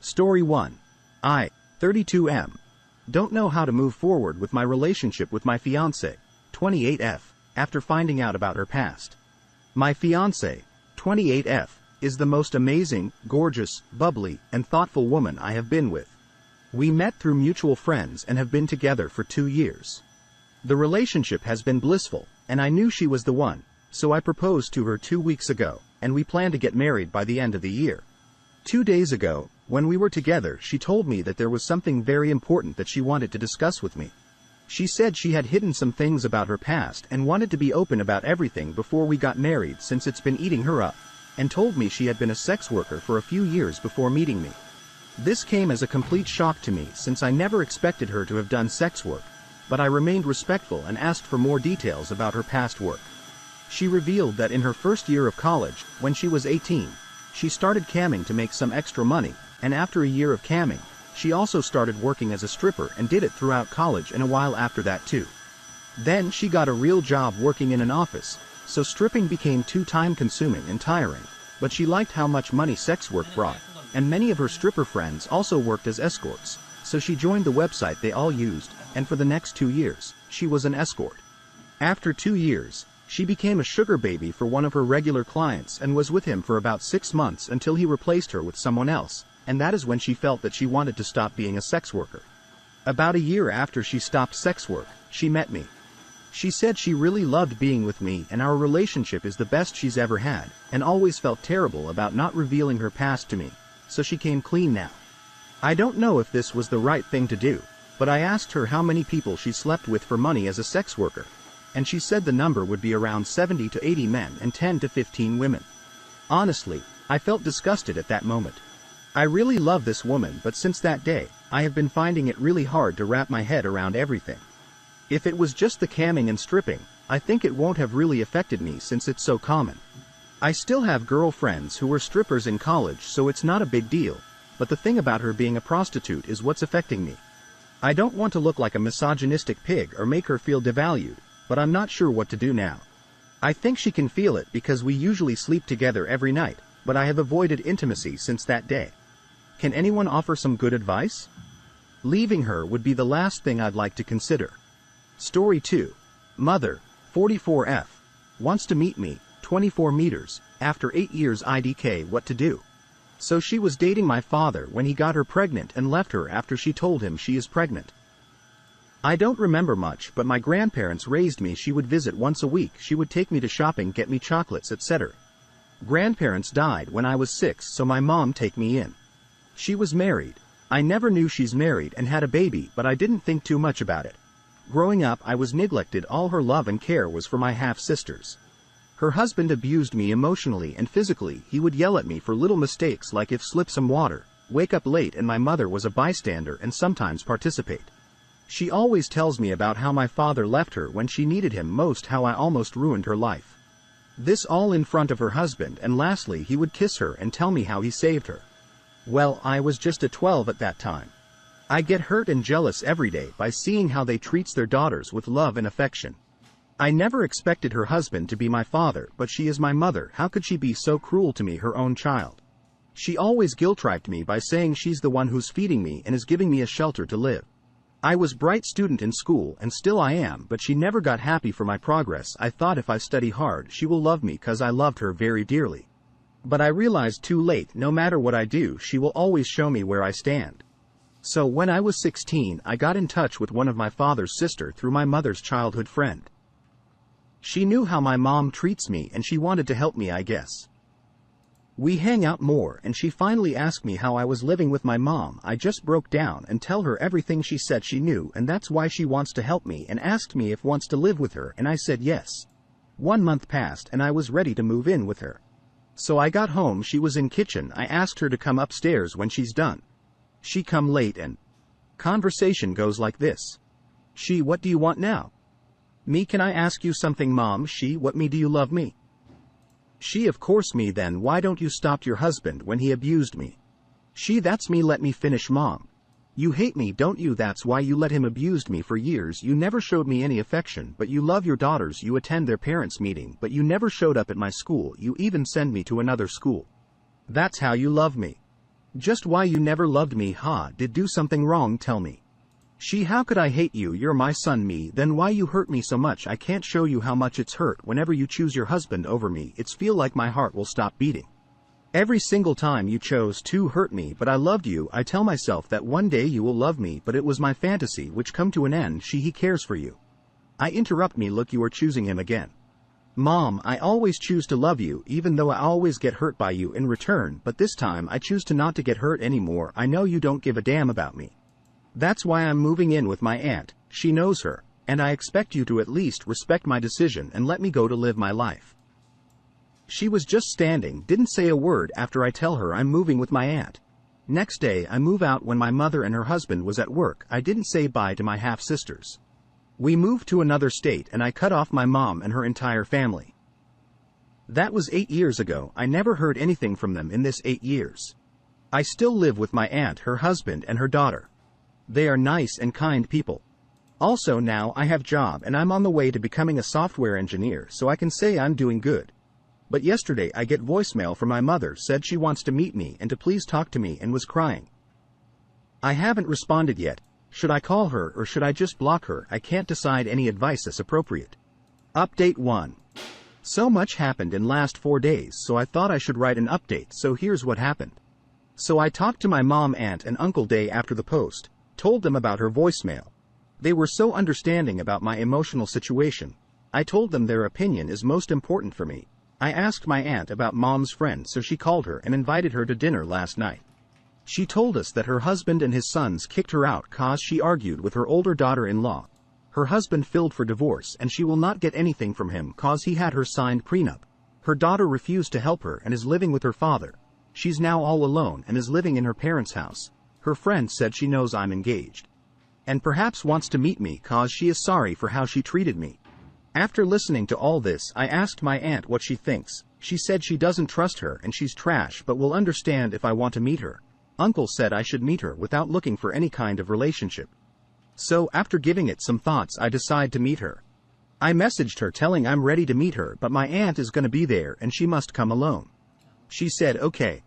Story 1. I, 32M, don't know how to move forward with my relationship with my fiancée, 28F, after finding out about her past. My fiancée, 28F, is the most amazing, gorgeous, bubbly, and thoughtful woman I have been with. We met through mutual friends and have been together for 2 years. The relationship has been blissful, and I knew she was the one, so I proposed to her 2 weeks ago, and we plan to get married by the end of the year. 2 days ago, when we were together, she told me that there was something very important that she wanted to discuss with me. She said she had hidden some things about her past and wanted to be open about everything before we got married since it's been eating her up, and told me she had been a sex worker for a few years before meeting me. This came as a complete shock to me since I never expected her to have done sex work, but I remained respectful and asked for more details about her past work. She revealed that in her first year of college, when she was 18, she started camming to make some extra money, and after a year of camming, she also started working as a stripper and did it throughout college and a while after that too. Then she got a real job working in an office, so stripping became too time-consuming and tiring, but she liked how much money sex work brought, and many of her stripper friends also worked as escorts, so she joined the website they all used, and for the next 2 years, she was an escort. After 2 years, she became a sugar baby for one of her regular clients and was with him for about 6 months until he replaced her with someone else, and that is when she felt that she wanted to stop being a sex worker. About a year after she stopped sex work, she met me. She said she really loved being with me and our relationship is the best she's ever had, and always felt terrible about not revealing her past to me, so she came clean now. I don't know if this was the right thing to do, but I asked her how many people she slept with for money as a sex worker, and she said the number would be around 70 to 80 men and 10 to 15 women. Honestly, I felt disgusted at that moment. I really love this woman, but since that day, I have been finding it really hard to wrap my head around everything. If it was just the camming and stripping, I think it won't have really affected me since it's so common. I still have girlfriends who were strippers in college, so it's not a big deal, but the thing about her being a prostitute is what's affecting me. I don't want to look like a misogynistic pig or make her feel devalued, but I'm not sure what to do now. I think she can feel it because we usually sleep together every night, but I have avoided intimacy since that day. Can anyone offer some good advice? Leaving her would be the last thing I'd like to consider. Story 2. Mother, 44F, wants to meet me, 24 meters, after 8 years IDK. What to do? So she was dating my father when he got her pregnant and left her after she told him she is pregnant. I don't remember much, but my grandparents raised me. She would visit once a week. She would take me to shopping, get me chocolates, etc. Grandparents died when I was 6, so my mom take me in. She was married. I never knew she's married and had a baby, but I didn't think too much about it. Growing up, I was neglected. All her love and care was for my half-sisters. Her husband abused me emotionally and physically. He would yell at me for little mistakes like if slip some water, wake up late, and my mother was a bystander and sometimes participate. She always tells me about how my father left her when she needed him most, how I almost ruined her life. This all in front of her husband, and lastly he would kiss her and tell me how he saved her. Well, I was just a 12 at that time. I get hurt and jealous every day by seeing how they treats their daughters with love and affection. I never expected her husband to be my father, but she is my mother. How could she be so cruel to me, her own child? She always guilt-tripped me by saying she's the one who's feeding me and is giving me a shelter to live. I was bright student in school and still I am, but she never got happy for my progress. I thought if I study hard she will love me cause I loved her very dearly. But I realized too late, no matter what I do she will always show me where I stand. So when I was 16 I got in touch with one of my father's sister through my mother's childhood friend. She knew how my mom treats me and she wanted to help me, I guess. We hang out more and she finally asked me how I was living with my mom. I just broke down and tell her everything. She said she knew and that's why she wants to help me and asked me if wants to live with her and I said yes. 1 month passed and I was ready to move in with her. So I got home, she was in kitchen. I asked her to come upstairs when she's done. She come late and conversation goes like this. She, what do you want now? Me, can I ask you something, mom? She, what, me, do you love me? She, of course me. Then why don't you stop your husband when he abused me? She, that's me, let me finish, mom. You hate me, don't you? That's why you let him abuse me for years. You never showed me any affection, but you love your daughters. You attend their parents' meeting, but you never showed up at my school. You even send me to another school. That's how you love me. Just why you never loved me, did do something wrong, tell me. She, how could I hate you, you're my son, me, then why you hurt me so much, I can't show you how much it's hurt whenever you choose your husband over me, it's feel like my heart will stop beating. Every single time you chose to hurt me, but I loved you, I tell myself that one day you will love me, but it was my fantasy which come to an end, he cares for you. I interrupt me, look, you are choosing him again. Mom, I always choose to love you, even though I always get hurt by you in return, but this time I choose to not to get hurt anymore, I know you don't give a damn about me. That's why I'm moving in with my aunt, she knows her, and I expect you to at least respect my decision and let me go to live my life. She was just standing, didn't say a word after I tell her I'm moving with my aunt. Next day I move out when my mother and her husband was at work, I didn't say bye to my half-sisters. We moved to another state and I cut off my mom and her entire family. That was 8 years ago, I never heard anything from them in this 8 years. I still live with my aunt, her husband and her daughter. They are nice and kind people. Also now I have job and I'm on the way to becoming a software engineer, so I can say I'm doing good. But yesterday I get voicemail from my mother, said she wants to meet me and to please talk to me and was crying. I haven't responded yet. Should I call her or should I just block her? I can't decide, any advice is appropriate. Update 1. So much happened in last 4 days, so I thought I should write an update, so here's what happened. So I talked to my mom, aunt and uncle day after the post, told them about her voicemail. They were so understanding about my emotional situation. I told them their opinion is most important for me. I asked my aunt about mom's friend, so she called her and invited her to dinner last night. She told us that her husband and his sons kicked her out cause she argued with her older daughter-in-law. Her husband filed for divorce and she will not get anything from him cause he had her signed prenup. Her daughter refused to help her and is living with her father. She's now all alone and is living in her parents' house. Her friend said she knows I'm engaged. And perhaps wants to meet me cause she is sorry for how she treated me. After listening to all this, I asked my aunt what she thinks. She said she doesn't trust her and she's trash but will understand if I want to meet her. Uncle said I should meet her without looking for any kind of relationship. So after giving it some thoughts I decide to meet her. I messaged her telling I'm ready to meet her but my aunt is gonna be there and she must come alone. She said okay.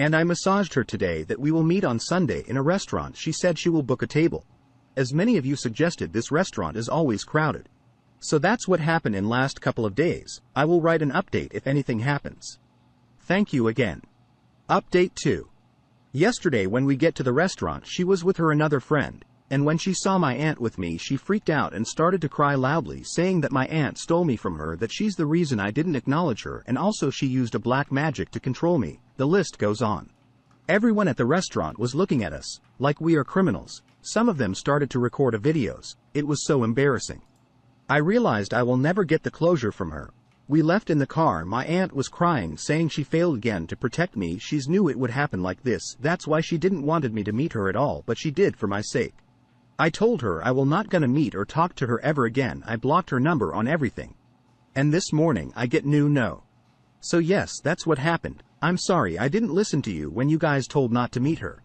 And I massaged her today that we will meet on Sunday in a restaurant. She said she will book a table. As many of you suggested, this restaurant is always crowded. So that's what happened in last couple of days. I will write an update if anything happens. Thank you again. Update 2. Yesterday when we get to the restaurant she was with her another friend, and when she saw my aunt with me she freaked out and started to cry loudly, saying that my aunt stole me from her, that she's the reason I didn't acknowledge her, and also she used a black magic to control me. The list goes on. Everyone at the restaurant was looking at us, like we are criminals. Some of them started to record videos. It was so embarrassing. I realized I will never get the closure from her. We left in the car, my aunt was crying saying she failed again to protect me, she's knew it would happen like this, that's why she didn't wanted me to meet her at all, but she did for my sake. I told her I will not gonna meet or talk to her ever again, I blocked her number on everything. And this morning I get new no. So yes, that's what happened. I'm sorry I didn't listen to you when you guys told not to meet her.